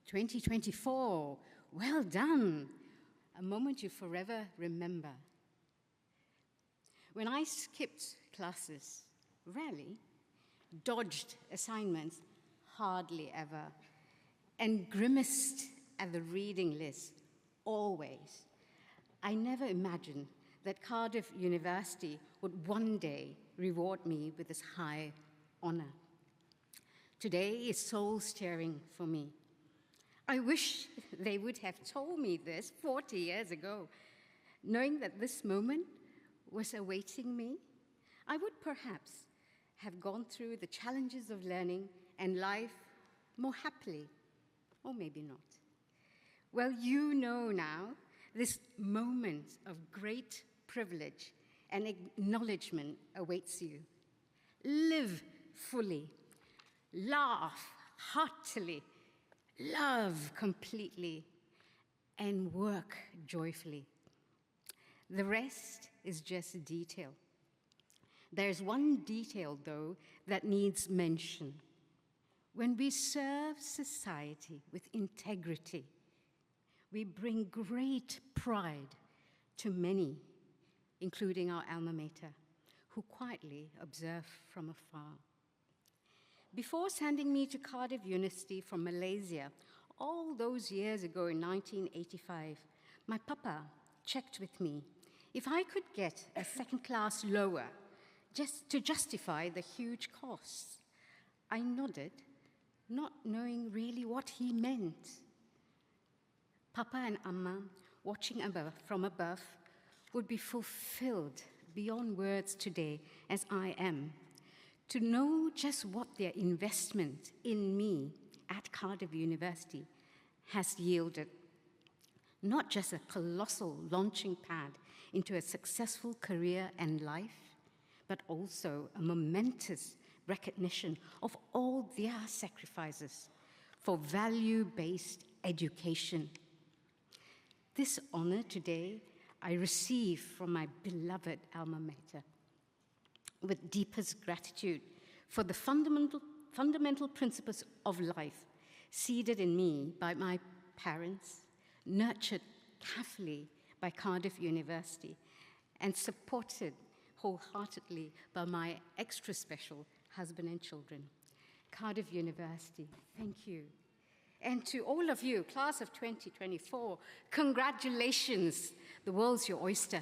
2024. Well done. A moment you forever remember. When I skipped classes, rarely, dodged assignments, hardly ever, and grimaced at the reading list, always, I never imagined that Cardiff University would one day reward me with this high honor. Today is soul-stirring for me. I wish they would have told me this 40 years ago. Knowing that this moment was awaiting me, I would perhaps have gone through the challenges of learning and life more happily, or maybe not. Well, you know now, this moment of great privilege and acknowledgement awaits you. Live fully. Laugh heartily, love completely, and work joyfully. The rest is just detail. There's one detail, though, that needs mention. When we serve society with integrity, we bring great pride to many, including our alma mater, who quietly observe from afar. Before sending me to Cardiff University from Malaysia, all those years ago in 1985, my papa checked with me if I could get a second class lower just to justify the huge costs. I nodded, not knowing really what he meant. Papa and Amma, watching from above, would be fulfilled beyond words today as I am, to know just what their investment in me at Cardiff University has yielded. Not just a colossal launching pad into a successful career and life, but also a momentous recognition of all their sacrifices for value-based education. This honor today I receive from my beloved alma mater with deepest gratitude for the fundamental principles of life seeded in me by my parents, nurtured carefully by Cardiff University, and supported wholeheartedly by my extra special husband and children. Cardiff University, thank you. And to all of you, class of 2024, congratulations. The world's your oyster.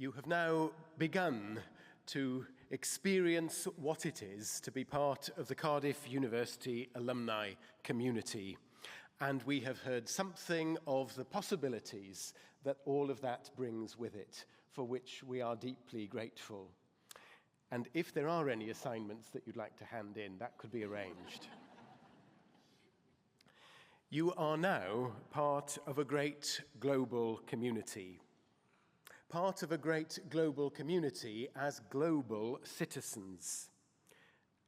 You have now begun to experience what it is to be part of the Cardiff University alumni community. And we have heard something of the possibilities that all of that brings with it, for which we are deeply grateful. And if there are any assignments that you'd like to hand in, that could be arranged. You are now part of a great global community. Part of a great global community as global citizens.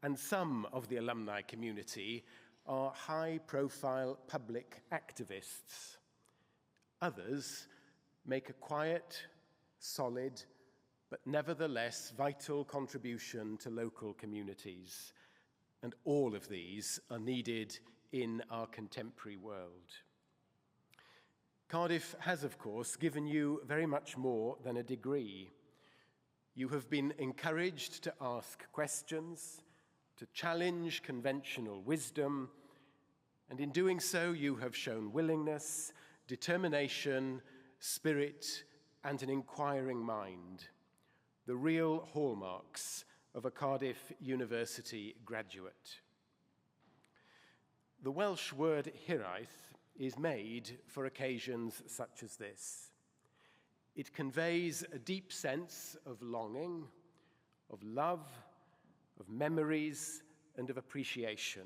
And some of the alumni community are high-profile public activists. Others make a quiet, solid, but nevertheless vital contribution to local communities. And all of these are needed in our contemporary world. Cardiff has, of course, given you very much more than a degree. You have been encouraged to ask questions, to challenge conventional wisdom, and in doing so, you have shown willingness, determination, spirit, and an inquiring mind, the real hallmarks of a Cardiff University graduate. The Welsh word hiraeth is made for occasions such as this. It conveys a deep sense of longing, of love, of memories, and of appreciation.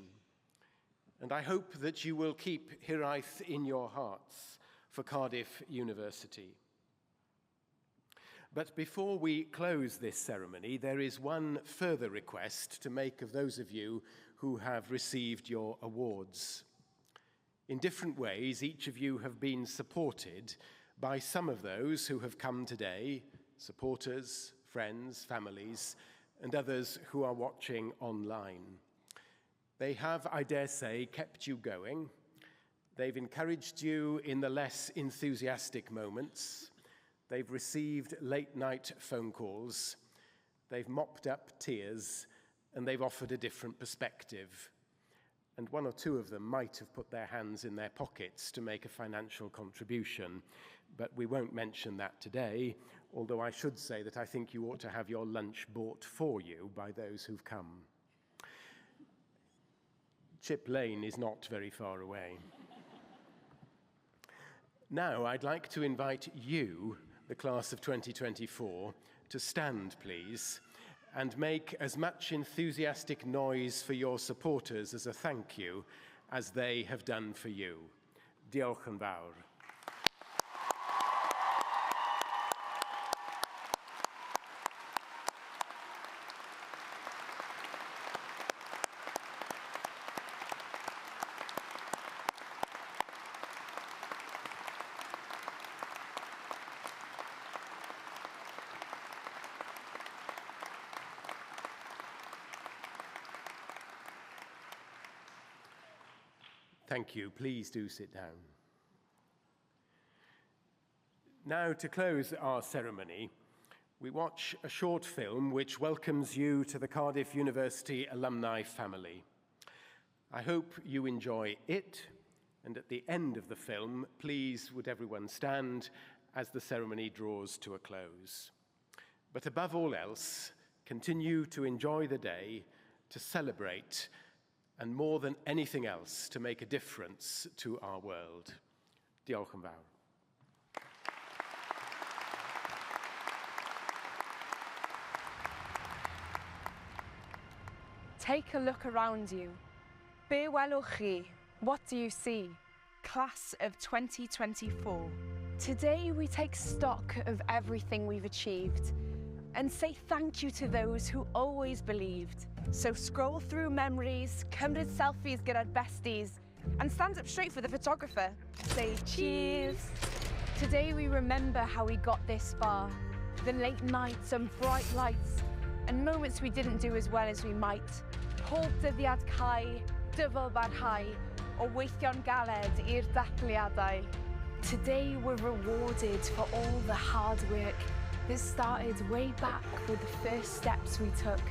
And I hope that you will keep hiraeth in your hearts for Cardiff University. But before we close this ceremony, there is one further request to make of those of you who have received your awards. In different ways, each of you have been supported by some of those who have come today, supporters, friends, families, and others who are watching online. They have, I dare say, kept you going. They've encouraged you in the less enthusiastic moments. They've received late-night phone calls. They've mopped up tears, and they've offered a different perspective. And one or two of them might have put their hands in their pockets to make a financial contribution, but we won't mention that today, although I should say that I think you ought to have your lunch bought for you by those who've come. Chip Lane is not very far away. Now I'd like to invite you, the class of 2024, to stand, please, and make as much enthusiastic noise for your supporters as a thank you as they have done for you. Diolch yn fawr. Thank you. Please do sit down. Now, to close our ceremony, we watch a short film which welcomes you to the Cardiff University alumni family. I hope you enjoy it, and at the end of the film, please would everyone stand as the ceremony draws to a close. But above all else, continue to enjoy the day, to celebrate, and more than anything else, to make a difference to our world. Diolch yn fawr. Take a look around you. Be welwch chi? What do you see? Class of 2024. Today we take stock of everything we've achieved and say thank you to those who always believed. So scroll through memories, cymryd selfies gyda'r besties, and stand up straight for the photographer. Say cheers. Today we remember how we got this far. The late nights and bright lights, and moments we didn't do as well as we might. Pob dyddiad cau, dyfal barhau, o weithio'n galed i'r dathliadau. Today we're rewarded for all the hard work that started way back with the first steps we took.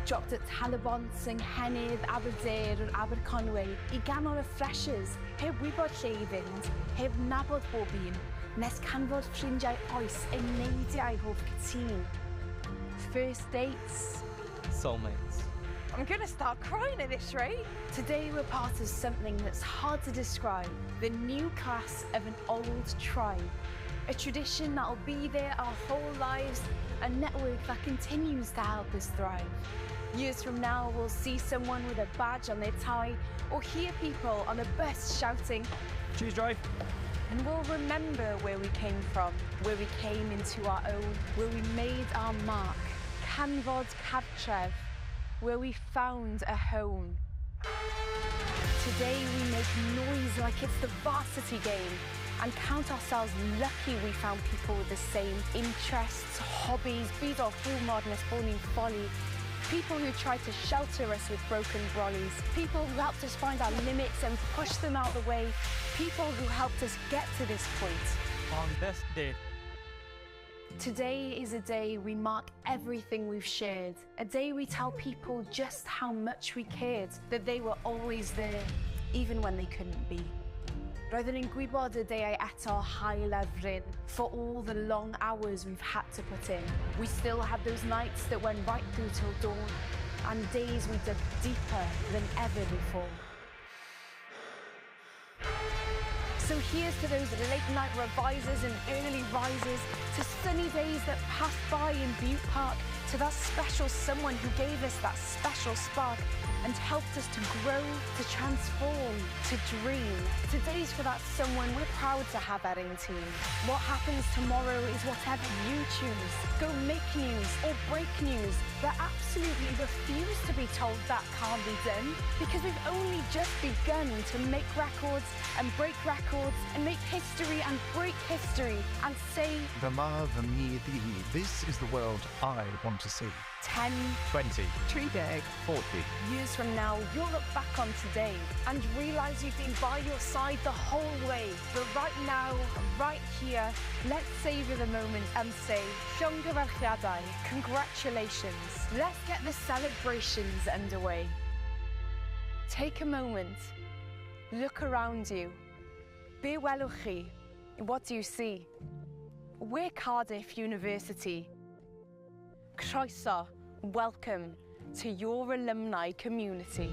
Dropped at Talabont, yng Nghennydd, Aberdare and Aberconwy, I ganol y freshers, heb wybod lle I fynd, heb nabod bob un, nes canfod ffrindiau oes yn neidiau hoff cytun. First dates. Soulmates. I'm gonna start crying at this rate. Today we're part of something that's hard to describe. The new class of an old tribe. A tradition that'll be there our whole lives, a network that continues to help us thrive. Years from now, we'll see someone with a badge on their tie or hear people on a bus shouting, Choose drive. and we'll remember where we came from, where we came into our own, where we made our mark. Canfod Cartref, where we found a home. Today we make noise like it's the varsity game and count ourselves lucky we found people with the same interests, hobbies, byd o humor nes bod ni'n ffoli. People who tried to shelter us with broken brollies. People who helped us find our limits and push them out of the way. People who helped us get to this point. On this day. Today is a day we mark everything we've shared. A day we tell people just how much we cared, that they were always there, even when they couldn't be. Roeddwn ni'n gwybod y deiau eto hael lyfryn for all the long hours we've had to put in. We still had those nights that went right through till dawn, and days we dug deeper than ever before. So here's to those late night revisers and early risers, to sunny days that passed by in Butte Park, to that special someone who gave us that special spark and helped us to grow, to transform, to dream. Today's for that someone we're proud to have at our team. What happens tomorrow is whatever you choose. Go make news or break news, but absolutely refuse to be told that can't be done, because we've only just begun to make records and break records and make history and break history and say, Fy ma, fy mi, fi. This is the world I want to see. 10, 20. 30, 40. years from now, you'll look back on today and realise you've been by your side the whole way. But right now, right here, let's savour the moment and say, llongyfarchiadau, congratulations. Let's get the celebrations underway. Take a moment, look around you. Be welwch chi? What do you see? We're Cardiff University. Croeso, welcome to your alumni community.